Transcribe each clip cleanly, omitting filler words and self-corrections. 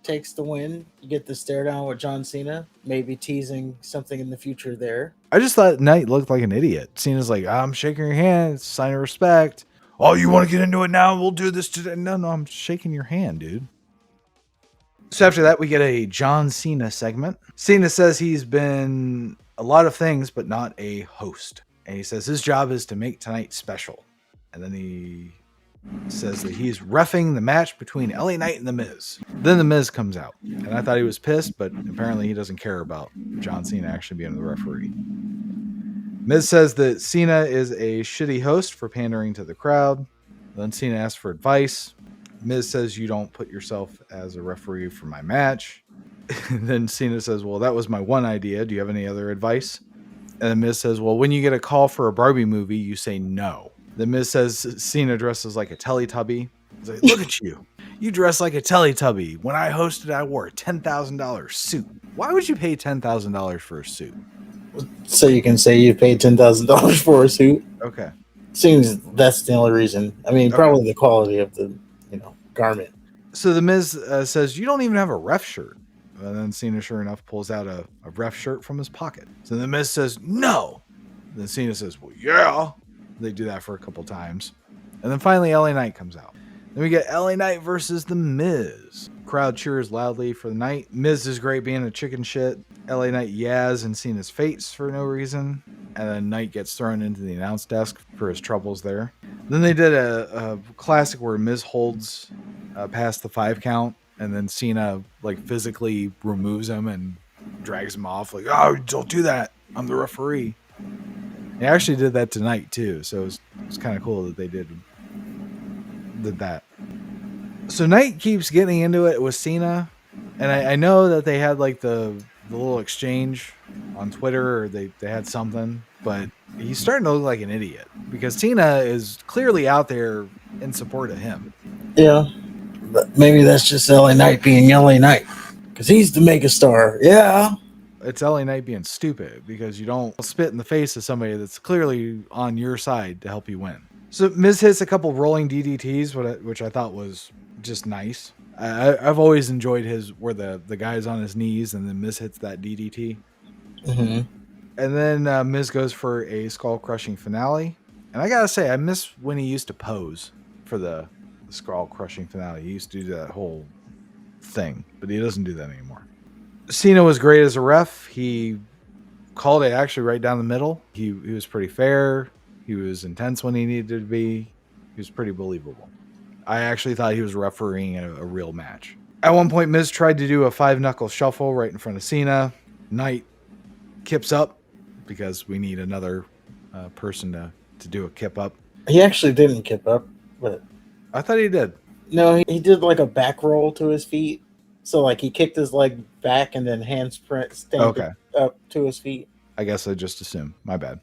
takes the win. You get the stare down with John Cena, maybe teasing something in the future there. I just thought Knight looked like an idiot. Cena's like, I'm shaking your hand. It's a sign of respect. Oh, you want to get into it now? We'll do this today. No, I'm shaking your hand, dude. So after that, we get a John Cena segment. Cena says he's been a lot of things, but not a host. And he says his job is to make tonight special. And then he says that he's reffing the match between LA Knight and The Miz. Then The Miz comes out. And I thought he was pissed, but apparently he doesn't care about John Cena actually being the referee. Miz says that Cena is a shitty host for pandering to the crowd. Then Cena asks for advice. Miz says, you don't put yourself as a referee for my match. Then Cena says, well, that was my one idea. Do you have any other advice? And then Miz says, well, when you get a call for a Barbie movie, you say no. Then Miz says Cena dresses like a Teletubby. He's like, look at you. You dress like a Teletubby. When I hosted, I wore a $10,000 suit. Why would you pay $10,000 for a suit? So you can say you paid $10,000 for a suit. Okay. Seems that's the only reason. I mean, probably the quality of the garment. So the Miz says, you don't even have a ref shirt. And then Cena, sure enough, pulls out a ref shirt from his pocket. So the Miz says, no. And then Cena says, well, yeah. They do that for a couple times. And then finally, LA Knight comes out. Then we get LA Knight versus The Miz. Crowd cheers loudly for the Knight. Miz is great being a chicken shit. LA Knight yaz in Cena's face for no reason. And then Knight gets thrown into the announce desk for his troubles there. Then they did a classic where Miz holds past the 5 count. And then Cena like physically removes him and drags him off. Like, oh, don't do that. I'm the referee. They actually did that tonight too. So it was kind of cool that they did that. So Knight keeps getting into it with Cena. And I know that they had like the little exchange on Twitter, or they had something, but he's starting to look like an idiot because Cena is clearly out there in support of him. Yeah, but maybe that's just LA Knight being LA Knight because he's the megastar. Yeah, it's LA Knight being stupid because you don't spit in the face of somebody that's clearly on your side to help you win. So Miz hits a couple rolling DDTs, which I thought was just nice. I've always enjoyed where the guy's on his knees and then Miz hits that DDT. Mm-hmm. And then Miz goes for a skull-crushing finale. And I gotta say, I miss when he used to pose for the skull-crushing finale. He used to do that whole thing, but he doesn't do that anymore. Cena was great as a ref. He called it actually right down the middle. He was pretty fair. He was intense when he needed to be. He was pretty believable. I actually thought he was refereeing a real match. At one point, Miz tried to do a 5-knuckle shuffle right in front of Cena. Knight kips up because we need another person to do a kip up. He actually didn't kip up, but I thought he did. No, he did like a back roll to his feet. So like he kicked his leg back and then handspring up to his feet. I guess I just assumed. My bad.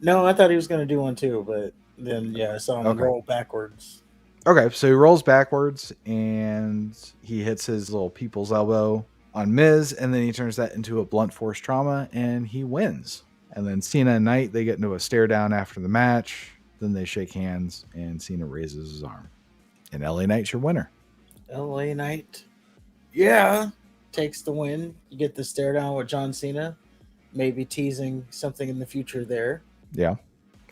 No, I thought he was going to do one too, but then I saw him roll backwards. Okay, so he rolls backwards and he hits his little people's elbow on Miz, and then he turns that into a blunt force trauma and he wins. And then Cena and Knight, they get into a stare down after the match. Then they shake hands and Cena raises his arm. And LA Knight's your winner. LA Knight, yeah, takes the win. You get the stare down with John Cena, maybe teasing something in the future there. Yeah.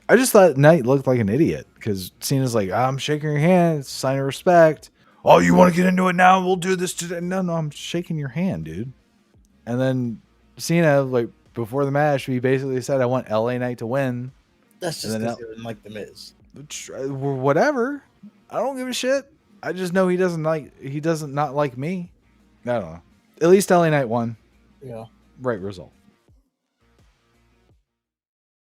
I just thought Knight looked like an idiot because Cena's like, I'm shaking your hand. It's a sign of respect. Oh, you want to get into it now? We'll do this today. No, I'm shaking your hand, dude. And then Cena, like before the match, he basically said, I want LA Knight to win. That's just because he didn't like The Miz. Whatever. I don't give a shit. I just know he doesn't not like me. I don't know. At least LA Knight won. Yeah. Right result.